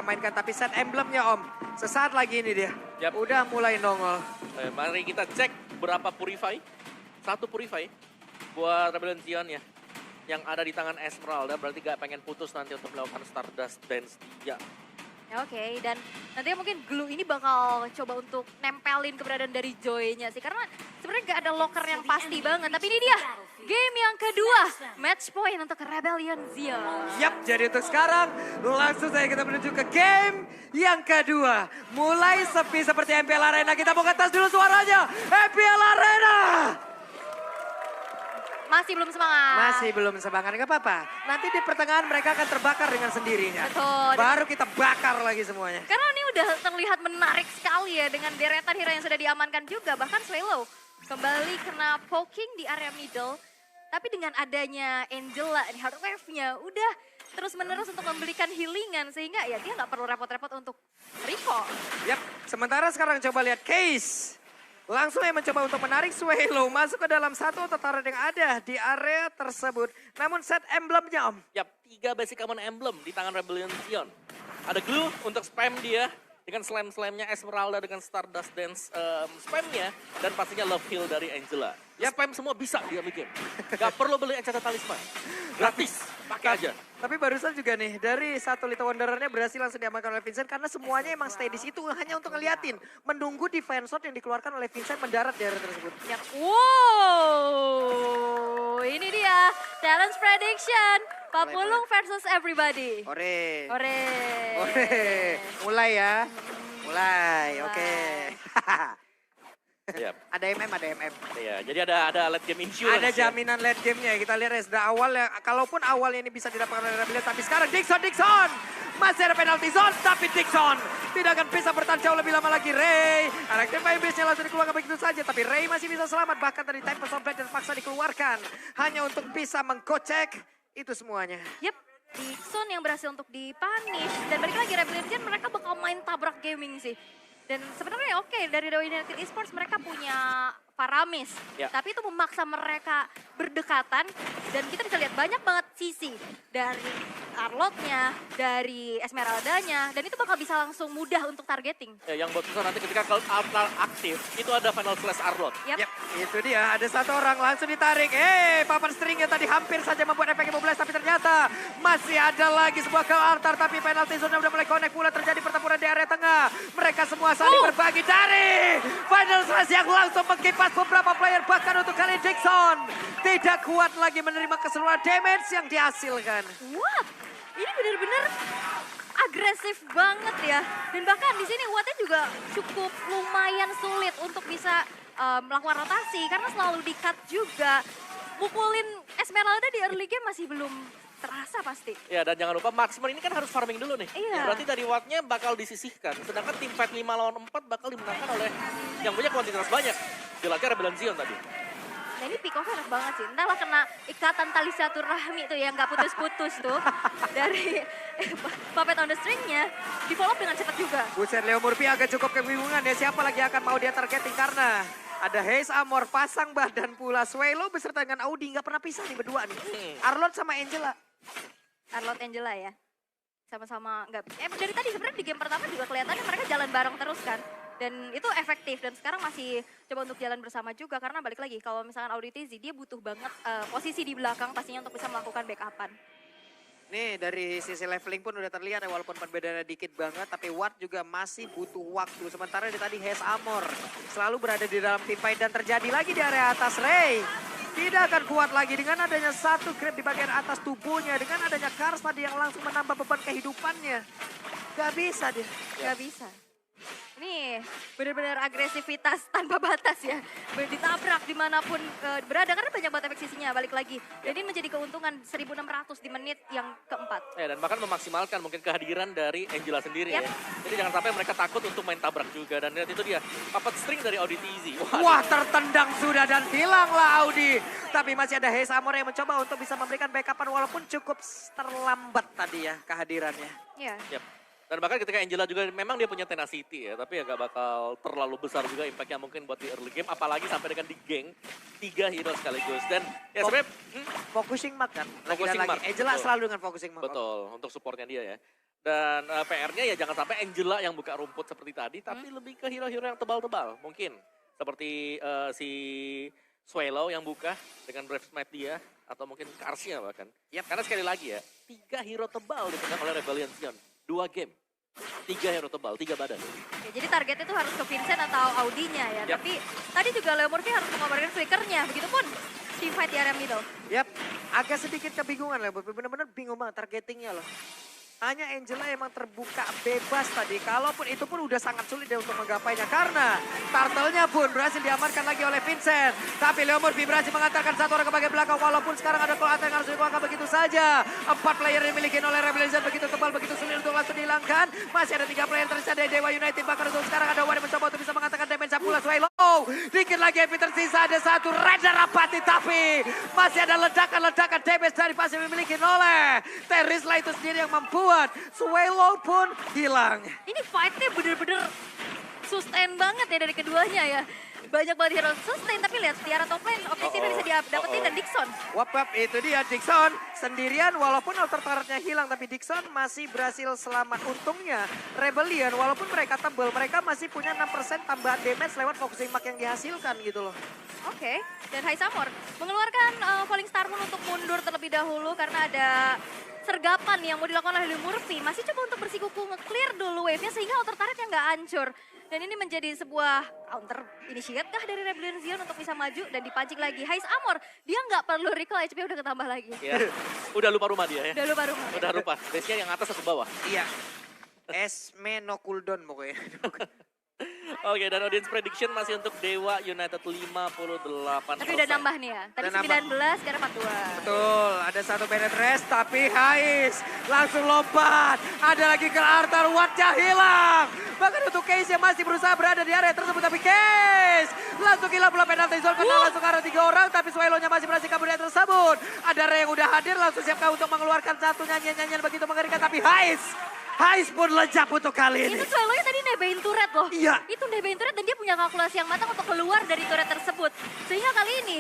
mainkan. Tapi set emblemnya Om, sesaat lagi ini dia. Yap. Udah mulai nongol. Mari kita cek berapa Purify. Satu Purify buat Rebellion Zion ya. Yang ada di tangan Esmeralda, berarti gak pengen putus nanti untuk melakukan Stardust Dance 3. Ya, oke, dan nantinya mungkin Glue ini bakal coba untuk nempelin keberadaan dari Joy-nya sih. Karena sebenarnya gak ada locker yang pasti banget. Tapi ini dia, game yang kedua. Match point untuk Rebellion Zion. Yap, jadi untuk sekarang langsung saja kita menuju ke game yang kedua. Mulai sepi seperti MPL Arena, kita mau ngetes dulu suaranya. MPL Arena! Masih belum semangat. Masih belum semangat, nggak apa-apa. Nanti di pertengahan mereka akan terbakar dengan sendirinya. Betul. Baru kita bakar lagi semuanya. Karena ini udah terlihat menarik sekali ya dengan deretan hero yang sudah diamankan juga. Bahkan Swallow kembali kena poking di area middle. Tapi dengan adanya Angela di hard wave-nya udah terus-menerus untuk memberikan healingan. Sehingga ya dia nggak perlu repot-repot untuk recall. Yap, sementara sekarang coba lihat Case. Langsung yang mencoba untuk menarik Swallow masuk ke dalam satu turret yang ada di area tersebut. Namun set emblemnya Om. Yap, 3 basic common emblem di tangan Rebellion Zion. Ada Glue untuk spam dia dengan slam-slamnya Esmeralda dengan Stardust Dance spamnya. Dan pastinya Love Heal dari Angela. Ya spam semua bisa di early game. Gak perlu beli Enchanted Talisman. Gratis, pakai aja. Tapi barusan juga nih, dari satu Little Wanderer-nya berhasil langsung diamankan oleh Vincent. Karena semuanya emang stay di situ hanya untuk ngeliatin. Menunggu defense shot yang dikeluarkan oleh Vincent mendarat di area tersebut. Yang wow, ini dia challenge prediction. Papulung versus everybody. Ore. Ore. Ore. Mulai ya. Mulai, oke. Yap. Ada MM, ada MM. Iya, jadi ada late game insurance. Ada jaminan late game-nya ya. Kita lihat ya, sudah awal ya. Kalaupun awalnya ini bisa didapatkan oleh Rebellion. Tapi sekarang Dixon. Masih ada penalty zone. Tapi Dixon tidak akan bisa bertahan jauh lebih lama lagi. Ray. Active Base-nya langsung dikeluarkan begitu saja. Tapi Ray masih bisa selamat. Bahkan tadi Tempest of Blade terpaksa dikeluarkan. Hanya untuk bisa menggocek itu semuanya. Yep. Dixon yang berhasil untuk dipunish. Dan balik lagi Rebellion mereka bakal main tabrak gaming sih. Dan sebenarnya oke, dari Dewa United Esports mereka punya Paramis. Ya. Tapi itu memaksa mereka berdekatan. Dan kita bisa lihat banyak banget sisi dari Arlotnya, dari Esmeraldanya. Dan itu bakal bisa langsung mudah untuk targeting. Ya, yang buat susah nanti ketika kalau Artar aktif, itu ada Final Slash Arlot. Yep. Yap, itu dia. Ada satu orang langsung ditarik. Papan stringnya tadi hampir saja membuat efek 15. Tapi ternyata masih ada lagi sebuah ke altar. Tapi penalty zone udah mulai connect pula. Terjadi pertempuran di area tengah. Mereka semua saling berbagi dari Final Slash yang langsung mengkipas beberapa player. Bahkan untuk kali Dixon tidak kuat lagi menerima keseluruhan damage yang dihasilkan. What? Ini benar-benar agresif banget ya. Dan bahkan di sini Wattnya juga cukup lumayan sulit untuk bisa melakukan rotasi. Karena selalu di-cut juga. Mukulin Esmeralda di early game masih belum terasa pasti. Ya, dan jangan lupa marksman ini kan harus farming dulu nih. Iya. Berarti dari wattnya bakal disisihkan. Sedangkan tim fight 5 lawan 4 bakal dimenangkan oleh yang punya kuantitas banyak. Jelasnya Rebellion Zion tadi. Nah ini pick off-nya enak banget sih. Entahlah kena ikatan tali silaturahmi tuh yang gak putus-putus tuh. Dari Puppet on the String-nya. Di follow up dengan cepat juga. Buset, Leo Murphy agak cukup kebingungan ya. Siapa lagi akan mau dia targeting karena ada Haze Amor pasang badan pula. Swallow beserta dengan Audi nggak pernah pisah nih berdua nih. Arlot sama Angela. Arlot Angela ya. Sama-sama nggak. Dari tadi sebenarnya di game pertama juga kelihatannya mereka jalan bareng terus kan. Dan itu efektif dan sekarang masih coba untuk jalan bersama juga karena balik lagi kalau misalkan Audi Tizi dia butuh banget posisi di belakang pastinya untuk bisa melakukan backupan. Nih dari sisi leveling pun udah terlihat ya walaupun perbedaannya dikit banget. Tapi Watt juga masih butuh waktu. Sementara dari tadi Haze Amor selalu berada di dalam team fight dan terjadi lagi di area atas. Ray tidak akan kuat lagi dengan adanya satu grab di bagian atas tubuhnya. Dengan adanya Kars tadi yang langsung menambah beban kehidupannya. Gak bisa dia. Gak bisa. Ini benar-benar agresivitas tanpa batas ya. Ditabrak dimanapun berada karena banyak banget efek sisinya balik lagi. Jadi menjadi keuntungan 1.600 di menit yang keempat. Ya, dan bahkan memaksimalkan mungkin kehadiran dari Angela sendiri Yap. ya. Jadi jangan sampai mereka takut untuk main tabrak juga. Dan lihat itu dia, puppet string dari Audi Tizi. Wah tertendang sudah dan hilanglah Audi. Tapi masih ada Haze Amor yang mencoba untuk bisa memberikan backupan walaupun cukup terlambat tadi ya kehadirannya. Iya. Yap. Dan bahkan ketika Angela juga memang dia punya tenacity ya, tapi ya gak bakal terlalu besar juga impactnya mungkin buat di early game, apalagi sampai dengan di geng 3 hero sekaligus. Dan ya sebenarnya Focusing mark kan? Focusing mark, Angela betul. selalu dengan focusing mark. betul untuk supportnya dia ya. Dan PR-nya ya jangan sampai Angela yang buka rumput seperti tadi, tapi lebih ke hero-hero yang tebal-tebal. Mungkin seperti si Swallow yang buka dengan Brave Smite dia, atau mungkin Karsnya bahkan. Karena sekali lagi ya, 3 hero tebal dipegang oleh Rebellion Sion. 2 game, 3 hero tebal, 3 badan. Oke, jadi targetnya itu harus ke Vincent atau Audinya ya. Tapi tadi juga Leo Murphy harus mengobarin flickernya, begitupun team fight di area middle. Agak sedikit kebingungan lah, bener-bener bingung banget targetingnya loh. Hanya Angela emang terbuka bebas tadi. Kalaupun itu pun udah sangat sulit ya untuk menggapainya. Karena turtle-nya pun berhasil diamankan lagi oleh Vincent. Tapi Leo Murphy berhasil mengantarkan satu orang ke bagian belakang. Walaupun sekarang ada call yang harus dikeluarkan begitu saja. 4 player yang dimiliki oleh Rebellion begitu tebal, begitu sulit untuk langsung dihilangkan. Masih ada 3 player tersisa dari Dewa United. Bahkan untuk sekarang ada Wadi mencoba untuk bisa mengatakan damage pula Swallow. Dikit lagi yang tersisa ada satu Raja Rapati. Tapi masih ada ledakan-ledakan damage dari pasti dimiliki oleh Terisla itu sendiri yang membuat Swallow pun hilang. Ini fight-nya bener-bener sustain banget ya dari keduanya ya. Banyak banget hero sustain, tapi lihat Tiara top lane objektifnya bisa dapetin dan Dixon. Wap, itu dia Dixon sendirian walaupun outer turretnya hilang, tapi Dixon masih berhasil selamat. Untungnya Rebellion walaupun mereka tebel, mereka masih punya 6% tambahan damage lewat focusing mark yang dihasilkan gitu loh. Oke, dan Hai Samor mengeluarkan Falling Star Moon untuk mundur terlebih dahulu karena ada sergapan yang mau dilakukan oleh Leo Murphy. Masih coba untuk bersikuku nge-clear dulu wave-nya sehingga outer turretnya nggak hancur. Dan ini menjadi sebuah counter initiate kah dari Rebellion Sion untuk bisa maju dan dipancing lagi. Hais Amor, dia nggak perlu recall, HP udah ketambah lagi. Ya, udah lupa rumah dia ya. Udah lupa rumah. Udah lupa, base-nya yang atas atau bawah. Iya. Esme no cooldown pokoknya. Oke, dan audience prediction masih untuk Dewa United 58%. Tapi udah nambah nih ya. Tadi Udah 19, sekarang 42. Betul, ada satu Bennett rest tapi Hais langsung lompat. Ada lagi ke Arthur, Wattnya hilang. Bahkan untuk Case yang masih berusaha berada di area tersebut, tapi Case langsung hilang pula penalti zone karena langsung arah 3 orang, tapi Swallow-nya masih berhasil kabur dari tersebut. Ada Ray yang udah hadir, langsung siapkan untuk mengeluarkan satu nyanyian-nyanyian begitu mengerikan, tapi Hais pun lejak untuk kali ini. Itu Swallow-nya tadi nebein turret loh. Iya. Itu nebein turret dan dia punya kalkulasi yang matang untuk keluar dari turret tersebut. Sehingga kali ini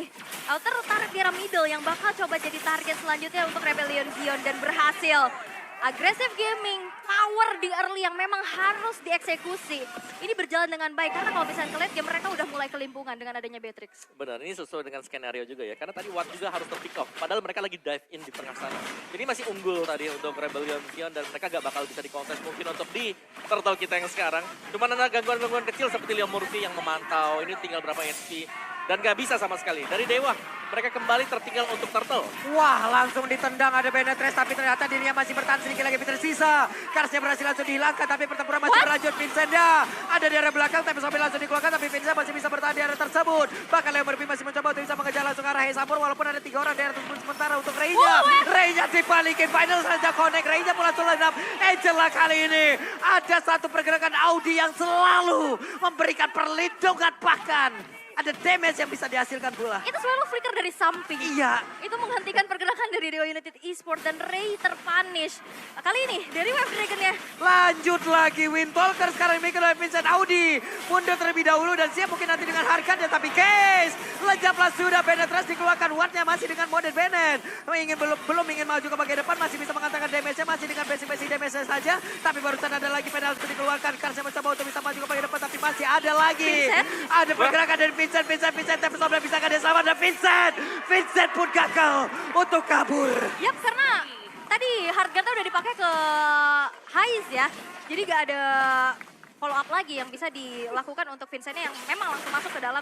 outer turret di arah middle yang bakal coba jadi target selanjutnya untuk Rebellion Sion dan berhasil. Aggressive gaming, power di early yang memang harus dieksekusi. Ini berjalan dengan baik karena kalau misalnya ke late game mereka udah mulai kelimpungan dengan adanya Beatrix. Benar, ini sesuai dengan skenario juga ya. Karena tadi Watt juga harus ter-pick off. Padahal mereka lagi dive in di tengah sana. Jadi masih unggul tadi untuk Rebellion Sion dan mereka gak bakal bisa dikontes mungkin untuk di turtle kita yang sekarang. Cuman ada gangguan-gangguan kecil seperti Leo Murphy yang memantau. Ini tinggal berapa HP. Dan gak bisa sama sekali. Dari Dewa, mereka kembali tertinggal untuk turtle. Wah, langsung ditendang ada Benetres, tapi ternyata dirinya masih bertahan sedikit lagi tersisa. Karsnya berhasil langsung dihilangkan, tapi pertempuran masih berlanjut. Vincent ya, ada di area belakang, tapi sampai langsung dikeluarkan, tapi Vincent masih bisa bertahan di area tersebut. Bahkan Leo Murphy masih mencoba untuk bisa mengejar langsung ke arah Heisapur, walaupun ada 3 orang di area tersebut sementara untuk Reynya. Reynya dibalikin, final saja connect, Reynya pun langsung line up. Angela kali ini, ada satu pergerakan Audi yang selalu memberikan perlindungan bahkan. Ada damage yang bisa dihasilkan pula. Itu Swallow flicker dari samping. Iya. Itu menghentikan pergerakan dari Dewa United Esports dan Ray terpunish. Kali ini dari Wave Dragon-nya. Lanjut lagi Windtalker sekarang dimiliki oleh Vincent Audi. Mundur terlebih dahulu dan siap mungkin nanti dengan harganya. Tapi Case lejaplah sudah Benetres dikeluarkan. Wattnya masih dengan Modern Bennett. Belum ingin maju ke bagian depan. Masih bisa mengatakan damage-nya masih dengan basic damage-nya saja. Tapi barusan ada lagi penalti dikeluarkan. Karsnya mencoba untuk bisa maju ke bagian depan. Tapi masih ada lagi. Vincent? Ada pergerakan dari Vincent. Tapi sampai bisa dia selamat. Dan Vincent pun gagal untuk kabur. Yap, karena tadi Harganta udah dipakai ke Hais ya. Jadi gak ada follow up lagi yang bisa dilakukan untuk Vincentnya yang memang langsung masuk ke dalam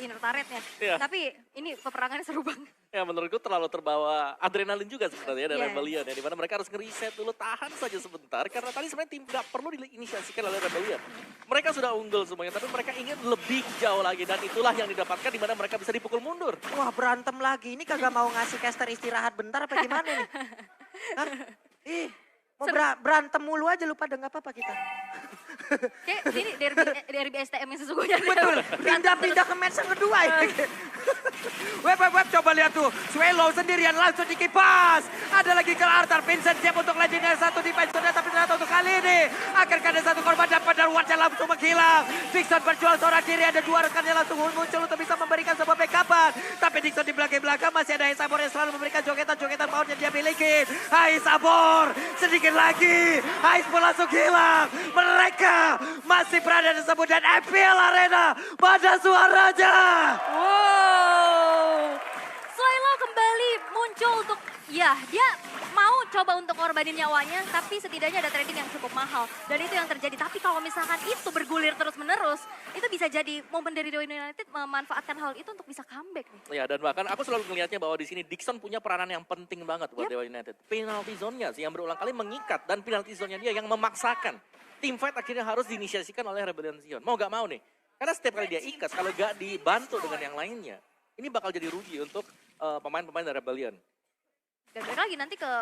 inner turretnya. Iya. Tapi ini peperangannya seru banget. Ya menurutku terlalu terbawa adrenalin juga sebenarnya dari Yes. Rebellion ya. Dimana mereka harus nge-reset dulu, tahan saja sebentar. Karena tadi sebenarnya tim gak perlu diinisiasikan oleh Rebellion. Mereka sudah unggul semuanya, tapi mereka ingin lebih jauh lagi. Dan itulah yang didapatkan dimana mereka bisa dipukul mundur. Wah, berantem lagi. Ini kagak mau ngasih caster istirahat bentar apa gimana nih? Hah? Ih, mau berantem mulu aja lupa nggak apa-apa kita. Kayak ini derby STM yang sesungguhnya. Betul, pindah ke match yang kedua ya. Web, coba lihat tuh. Swallow sendirian langsung dikipas. Ada lagi ke Arthur, Vincent siap untuk landing dari satu defense. Tapi ternyata untuk kali ini akan ada satu korban dapat dan Wattnya langsung menghilang. Dixon berjuang seorang diri, ada 2 rekannya langsung muncul untuk bisa memberikan sebuah backupan. Tapi Dixon di belakang masih ada Heisapor yang selalu memberikan jogetan-jogetan power yang dia miliki. Heisapor sedikit sedikit lagi. Ice pun langsung hilang. Mereka masih berada di sebut dan FPL Arena. Pada suaranya. Wow. Swelo kembali muncul untuk, ya dia mau coba untuk korbanin nyawanya, tapi setidaknya ada trading yang cukup mahal. Dan itu yang terjadi. Tapi kalau misalkan itu bergulir terus-menerus, itu bisa jadi momen dari Dewa United memanfaatkan hal itu untuk bisa comeback nih. Ya, dan bahkan aku selalu melihatnya bahwa di sini Dixon punya peranan yang penting banget buat Dewa United. Penalty zone-nya sih yang berulang kali mengikat dan penalty zone-nya dia yang memaksakan. Team fight akhirnya harus diinisiasikan oleh Rebellion Sion. Mau gak mau nih. Karena setiap kali dia ikat, kalau gak dibantu dengan yang lainnya, ini bakal jadi rugi untuk pemain-pemain dari Rebellion. Dan balik lagi nanti ke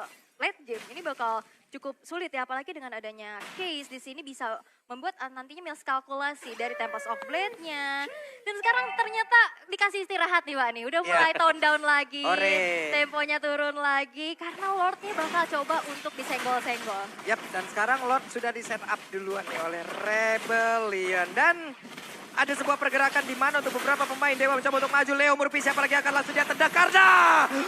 late game, ini bakal cukup sulit ya, apalagi dengan adanya case di sini bisa membuat nantinya miskalkulasi dari Tempest of Blade-nya. Dan sekarang ternyata dikasih istirahat nih Pak nih, udah mulai tone down lagi, temponya turun lagi karena Lord-nya bakal coba untuk disenggol-senggol. Yap, dan sekarang Lord sudah di set up duluan nih oleh Rebellion. Dan ada sebuah pergerakan di mana untuk beberapa pemain Dewa mencoba untuk maju. Leo Murphy siapa lagi akan langsung dia tendang karena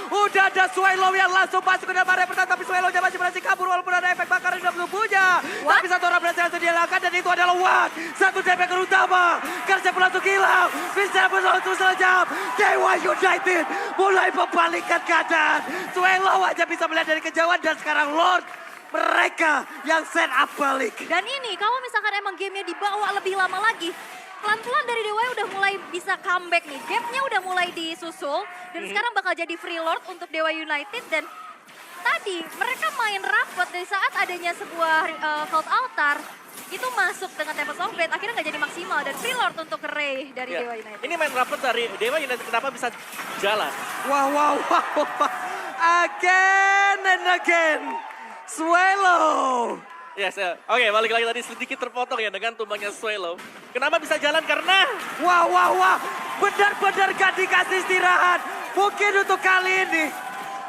udah ada Swelo yang langsung masuk ke dalam area pertahanan. Tapi Swelo masih berhasil kabur walaupun ada efek bakar di dalam tubuhnya. Tapi satu orang berhasil langsung dielakkan dan itu adalah Watt. Satu DP utama. Kerja pun langsung hilang. Bisa pun langsung selejap. Dewa United mulai membalikkan keadaan. Swelo aja bisa melihat dari kejauhan dan sekarang Lord mereka yang set up balik. Dan ini kalau misalkan emang gamenya dibawa lebih lama lagi, pelan-pelan dari Dewa udah mulai bisa comeback nih. Gapnya udah mulai disusul dan sekarang bakal jadi free Lord untuk Dewa United. Dan tadi mereka main rapat dari saat adanya sebuah Vault Altar itu masuk dengan Tempest of Blade, akhirnya nggak jadi maksimal dan free Lord untuk Ray dari Dewa United. Ini main rapat dari Dewa United kenapa bisa jalan? Wow. Again and again. Swelo. Yes, oke, balik lagi tadi sedikit terpotong ya dengan tumbangnya Swelo. Kenapa bisa jalan? Karena Wah. Benar-benar gak dikasih istirahat. Mungkin untuk kali ini,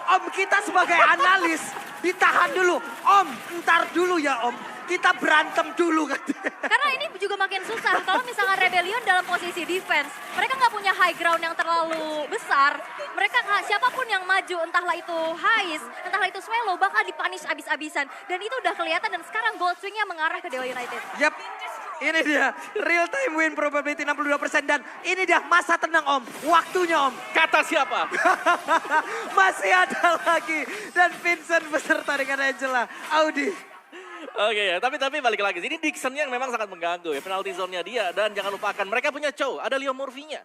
Om kita sebagai analis, ditahan dulu. Om, ntar dulu ya Om. Kita berantem dulu katanya. Karena ini juga makin susah. Kalau misalkan Rebellion dalam posisi defense, mereka nggak punya high ground yang terlalu besar. Mereka siapapun yang maju, entahlah itu Hais, entahlah itu Swelo, bakal dipunish abis-abisan. Dan itu udah kelihatan dan sekarang gold swingnya mengarah ke Dewa United. Yap, ini dia real time win probability 62% dan ini dia masa tenang Om. Waktunya Om. kata siapa? Masih ada lagi dan Vincent beserta dengan Angela. Audi. Oke ya, tapi balik lagi. Ini Dixon yang memang sangat mengganggu ya. Penalty zone-nya dia dan jangan lupakan mereka punya Chow, ada Leo Murphy-nya.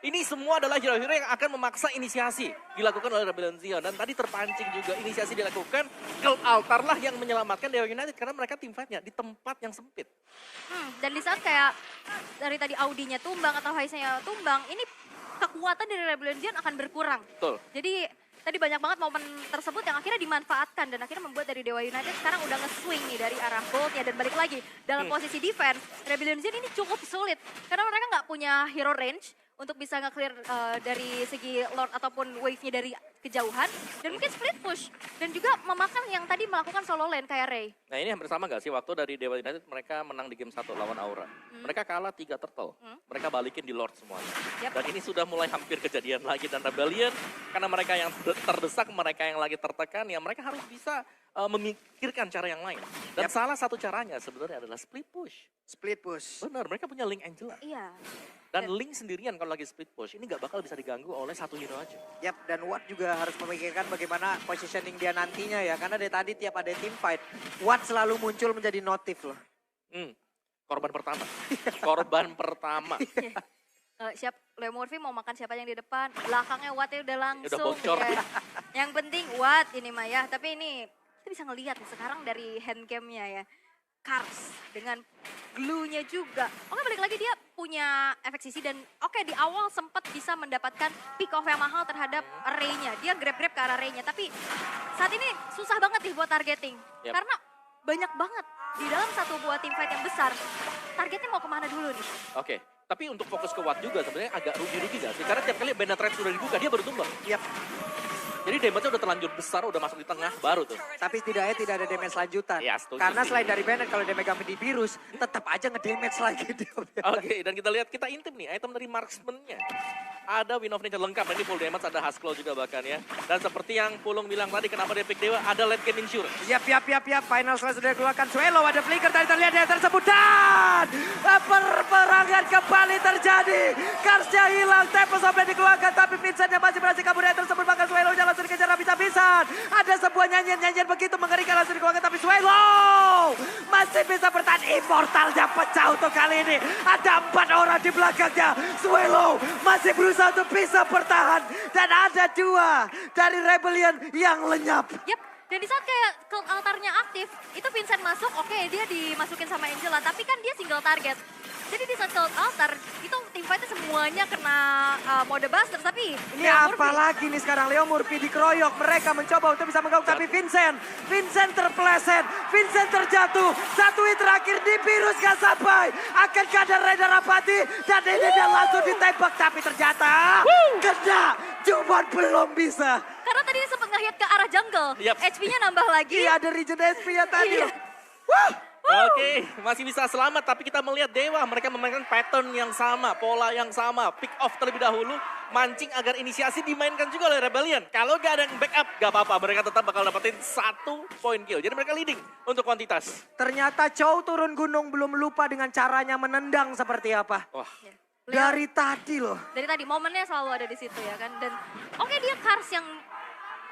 Ini semua adalah hero-hero yang akan memaksa inisiasi dilakukan oleh Rebellion Sion. Dan tadi terpancing juga inisiasi dilakukan. Gold Altar lah yang menyelamatkan Dewa United karena mereka tim fight-nya di tempat yang sempit. Dan di saat kayak dari tadi Audinya tumbang atau Haisnya tumbang, ini kekuatan dari Rebellion Sion akan berkurang. Betul. Jadi tadi banyak banget momen tersebut yang akhirnya dimanfaatkan dan akhirnya membuat dari Dewa United sekarang udah nge-swing nih dari arah goldnya dan balik lagi dalam posisi defense. Rebellion Sion ini cukup sulit karena mereka nggak punya hero range untuk bisa nge-clear dari segi Lord ataupun wave-nya dari kejauhan. Dan mungkin split push. Dan juga memakan yang tadi melakukan solo lane kayak Ray. Nah ini hampir sama gak sih waktu dari Dewa United mereka menang di game 1 lawan Aura. Mereka kalah 3 turtle. Mereka balikin di Lord semuanya. Dan ini sudah mulai hampir kejadian lagi. Dan Rebellion karena mereka yang terdesak, mereka yang lagi tertekan, ya mereka harus bisa memikirkan cara yang lain. Dan salah satu caranya sebenarnya adalah split push. Split push. Benar, mereka punya Link Angela. Iya. Dan Link sendirian kalau lagi split push, ini gak bakal bisa diganggu oleh satu hero aja. Yap, dan Watt juga harus memikirkan bagaimana positioning dia nantinya ya. Karena dari tadi tiap ada team fight, Watt selalu muncul menjadi notif loh. Korban pertama. Korban pertama. Siap, Leo Murphy mau makan siapa yang di depan, belakangnya Watt udah langsung. Udah bocor. Ya. Yang penting Watt ini mah ya, tapi ini kita bisa ngelihat nih sekarang dari handcamnya ya. Kars dengan glue-nya juga. Oke, balik lagi dia punya efek sisi dan oke di awal sempat bisa mendapatkan pick off yang mahal terhadap array-nya. Dia grab-grab ke arah array-nya, tapi saat ini susah banget nih buat targeting. Karena banyak banget di dalam satu buah team fight yang besar. Targetnya mau kemana dulu nih? Oke, tapi untuk fokus ke Watt juga sebenarnya agak rugi-rugi gak sih? Karena tiap kali Bandit Red sudah dibuka, dia baru tumbang. Yap. Jadi damage-nya udah terlanjur besar, udah masuk di tengah, baru tuh. Tapi setidaknya tidak ada damage lanjutan. Ya, setuju Karena sih. selain dari Bennett, kalau damage kami di virus, tetap aja ngedamage lagi dia. Oke, dan kita lihat, kita intip nih item dari marksman-nya. Ada Wind of Nature lengkap, ini full damage, ada Husklow juga bahkan ya. Dan seperti yang Pulung bilang tadi, kenapa dia pick Dewa, ada late game insurance. Yap. Final Slash sudah dikeluarkan. Swallow ada flicker tadi terlihat yang tersebut. Dan perperangan kembali terjadi. Karsnya hilang, Tempest of Blade dikeluarkan. Tapi Vincent yang masih berhasil kabur yang tersebut. Bahkan Swallow-nya langsung dikejar habis-habisan. Ada sebuah nyanyian begitu mengerikan langsung dikeluarkan. Tapi Swallow masih bisa bertahan. Immortalnya pecah untuk kali ini. Ada 4 orang di belakangnya. Swallow masih berusaha untuk bisa bertahan. Dan ada 2 dari Rebellion yang lenyap. Yap, dan di saat kayak cult altarnya aktif, itu Vincent masuk, oke dia dimasukin sama Angela, tapi kan dia single target. Jadi di saat cult altar, itu teamfightnya semuanya kena mode buster, tapi Ini apa lagi nih sekarang, Leo Murphy dikeroyok, mereka mencoba untuk bisa mengganggu, tapi Vincent terpeleset, Vincent terjatuh, 1 hit terakhir di virus gak sampai, akankah ada Raider Apati, dan ini dia langsung ditembak, tapi ternyata kena, cuman belum bisa. karena tadi dia sempat ngehit ke arah jungle, Yap. HP-nya nambah lagi. Iya ada regen SP-nya tadi. Iya. Wah! Oke, masih bisa selamat, tapi kita melihat Dewa, mereka memainkan pattern yang sama, pola yang sama, pick off terlebih dahulu, mancing agar inisiasi dimainkan juga oleh Rebellion. Kalau gak ada yang backup, gak apa-apa, mereka tetap bakal dapetin 1 point kill. Jadi mereka leading untuk kuantitas. Ternyata Chow turun gunung belum lupa dengan caranya menendang seperti apa. Wah, Dari tadi loh. Dari tadi momennya selalu ada di situ ya kan. Dan oke dia Kars yang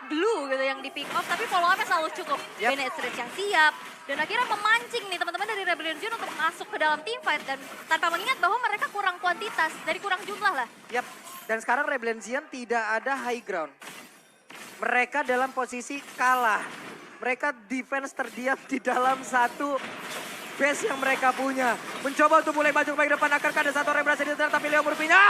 blue gitu yang di pick off, tapi follow up-nya selalu cukup. Yap. Bennett Street yang siap. Dan akhirnya memancing nih teman-teman dari Rebellion Zone untuk masuk ke dalam team fight. Dan tanpa mengingat bahwa mereka kurang kuantitas, dari kurang jumlah lah. Yap. Dan sekarang Rebellion Zion tidak ada high ground. Mereka dalam posisi kalah. Mereka defense terdiam di dalam satu base yang mereka punya. Mencoba untuk mulai maju ke bagian depan. Akankah ada 1 orang yang berhasil ditekan, tapi Leo Murphy-nya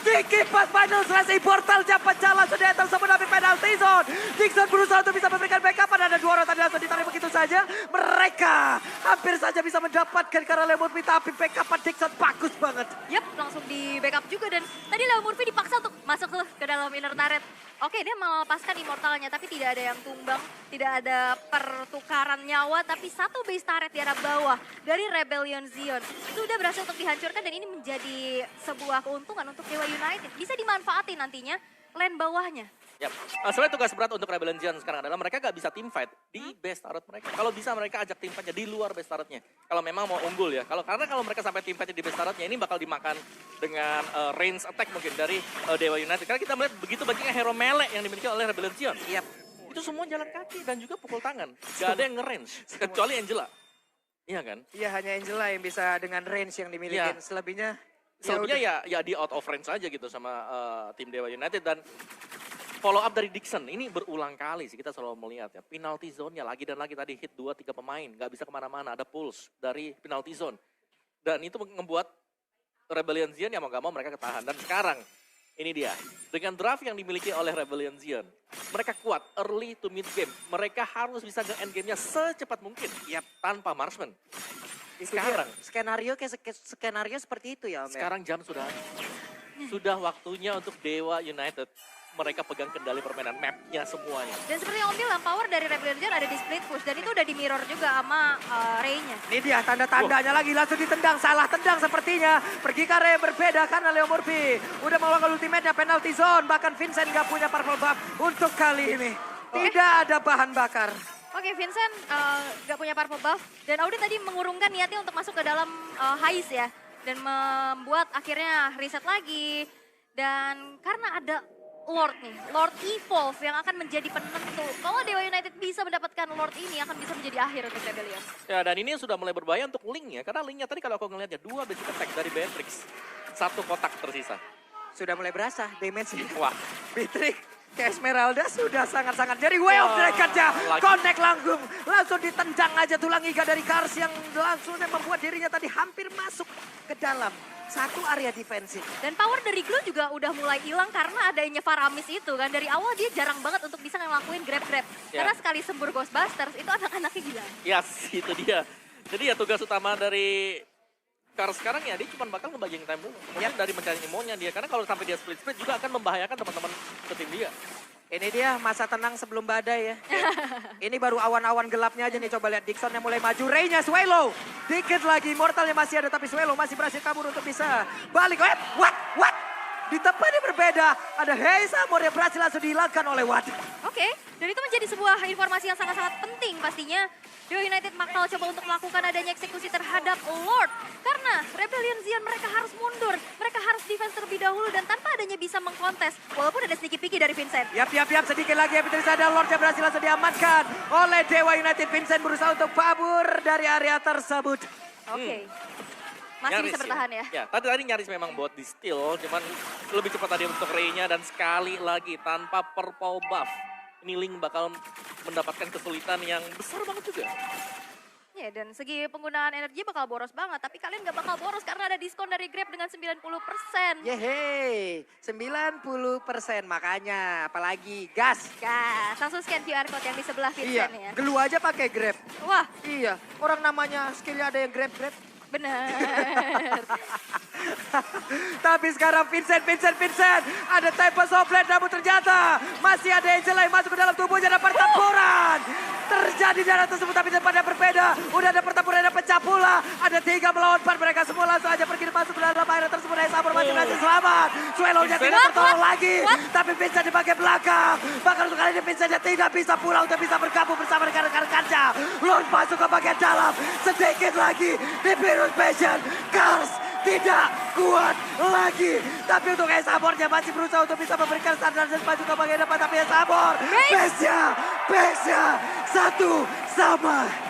dikipas final slash portal dapat jalan sudah tersebut tapi penalty zone. Dixon berusaha untuk bisa memberikan backup. Ada 2 orang tadi langsung ditarik begitu saja. Mereka hampir saja bisa mendapatkan karena Leo Murphy, tapi backup Dixon bagus banget. Yap, langsung di backup juga dan tadi Leo Murphy dipaksa untuk masuk ke dalam inner turret. Oke, dia melepaskan immortalnya tapi tidak ada yang tumbang, tidak ada pertukaran nyawa, tapi 1 base turret di arah bawah dari Rebellion Zion sudah berhasil untuk dihancurkan dan ini menjadi sebuah keuntungan untuk Dewa United. Bisa dimanfaati nantinya lane bawahnya. yap. Sebenarnya tugas berat untuk Rebellion Zion sekarang adalah mereka gak bisa team fight di base turret mereka. Kalau bisa mereka ajak team fightnya di luar base turretnya. Kalau memang mau unggul ya. Karena kalau mereka sampai team fightnya di base turretnya ini bakal dimakan dengan range attack mungkin dari Dewa United. Karena kita melihat begitu banyaknya hero melee yang dimiliki oleh Rebellion Zion. Yap. Itu semua jalan kaki dan juga pukul tangan. Gak ada yang nge-range. Kecuali Angela. Iya kan? Iya hanya Angela yang bisa dengan range yang dimiliki. Iya. Selebihnya Selebihnya ya di out of range aja gitu sama tim Dewa United. Dan follow up dari Dixon, ini berulang kali sih kita selalu melihat ya. Penalty zone-nya lagi dan lagi tadi hit 2-3 pemain, gak bisa kemana-mana, ada pulse dari penalty zone. Dan itu membuat Rebellion Zion ya mau gak mau mereka ketahan. Dan sekarang, ini dia, dengan draft yang dimiliki oleh Rebellion Zion, mereka kuat early to mid game. Mereka harus bisa nge-end game-nya secepat mungkin, Yap. tanpa marksman. Itu Sekarang. dia. Skenario seperti itu ya Om. Ya? Sekarang jam sudah waktunya untuk Dewa United. Mereka pegang kendali permainan mapnya semuanya. Dan seperti yang Om bilang, power dari Rebellion Zone ada di split push dan itu udah di mirror juga sama Ray-nya. Ini dia tanda-tandanya lagi langsung ditendang, salah tendang sepertinya. Pergi ke area yang berbeda karena Leo Murphy udah mengeluarkan ultimate-nya penalty zone. Bahkan Vincent gak punya purple buff untuk kali ini. Tidak ada bahan bakar. Oke, Vincent gak punya purple buff dan Audin tadi mengurungkan niatnya untuk masuk ke dalam Heist ya. Dan membuat akhirnya reset lagi. Dan karena ada Lord nih, Lord Evolve yang akan menjadi penentu. Kalau Dewa United bisa mendapatkan Lord ini akan bisa menjadi akhir untuk Rebellion. Ya dan ini sudah mulai berbahaya untuk Link-nya. Karena Link-nya tadi kalau aku ngeliatnya 2 basic attack dari Beatrix. 1 kotak tersisa. Sudah mulai berasa damage-nya. Wah, Beatrix ke Esmeralda sudah sangat-sangat. Jadi way of dragon-nya lagi. connect langsung ditendang aja tulang iga dari Kars yang langsung membuat dirinya tadi hampir masuk ke dalam satu area defensif. Dan power dari Glue juga udah mulai hilang karena adanya Faramis itu kan. Dari awal dia jarang banget untuk bisa ngelakuin grab-grab. Ya. Karena sekali sembur Ghostbusters itu anak-anaknya gila. yes, itu dia. Jadi ya tugas utama dari Kars sekarang ya dia cuma bakal ngebagiin time dulu. Kemudian dari mencari imonya dia. Karena kalau sampai dia split-split juga akan membahayakan teman-teman ke tim dia. Ini dia masa tenang sebelum badai ya. Ini baru awan-awan gelapnya aja nih. Coba lihat Dixon yang mulai maju. Rey-nya Swelo. Dikit lagi. Mortalnya masih ada. Tapi Swelo masih berhasil kabur untuk bisa balik. What? Di tempat yang berbeda. Ada Heisamor yang berhasil langsung dihilangkan oleh Watt. Oke, dan itu menjadi sebuah informasi yang sangat-sangat penting pastinya. Dewa United bakal coba untuk melakukan adanya eksekusi terhadap Lord. Karena Rebellion Zion mereka harus mundur. Mereka harus defense terlebih dahulu dan tanpa adanya bisa mengkontes. Walaupun ada sneaky picky dari Vincent. Yap. Sedikit lagi yang ada Lord yang berhasil langsung diamankan oleh Dewa United. Vincent berusaha untuk kabur dari area tersebut. Oke. Masih Nyaris bisa bertahan ya. Ya, tadi nyaris memang buat di steal, cuman lebih cepat tadi untuk Rey-nya dan sekali lagi tanpa purple buff. Ini Link bakal mendapatkan kesulitan yang besar banget juga. Ya, dan segi penggunaan energi bakal boros banget. Tapi kalian gak bakal boros karena ada diskon dari Grab dengan 90%. Yeay, 90% makanya. Apalagi gas. Gas, langsung scan QR code yang di sebelah Iya, Vincent ya. Glue aja pakai Grab. Wah, Iya, orang namanya skillnya ada yang Grab. bener. Tapi sekarang Vincent. Ada Tempest of Blade namun ternyata masih ada Angela yang masuk ke dalam tubuhnya. Ada pertempuran terjadi di arah tersebut tapi pada berbeda. Udah ada pertempuran, ada pecah pula. Ada 3 melawan 4. Mereka semua langsung aja pergi masuk ke dalam area tersebut. Heisamor masih berhasil selamat. Swallow-nya tidak tertolong lagi. Tapi Vincent di bagian belakang. Bahkan untuk kali ini Vincent tidak bisa pulang untuk bisa bergabung bersama rekan-rekan-rekannya. Lord masuk ke bagian dalam. Sedikit lagi di Virus Passion. Kars tidak kuat lagi. Tapi untuk Heisamor-nya masih berusaha untuk bisa memberikan standar dan maju ke bagian depan. Tapi Heisamor, base-nya satu sama.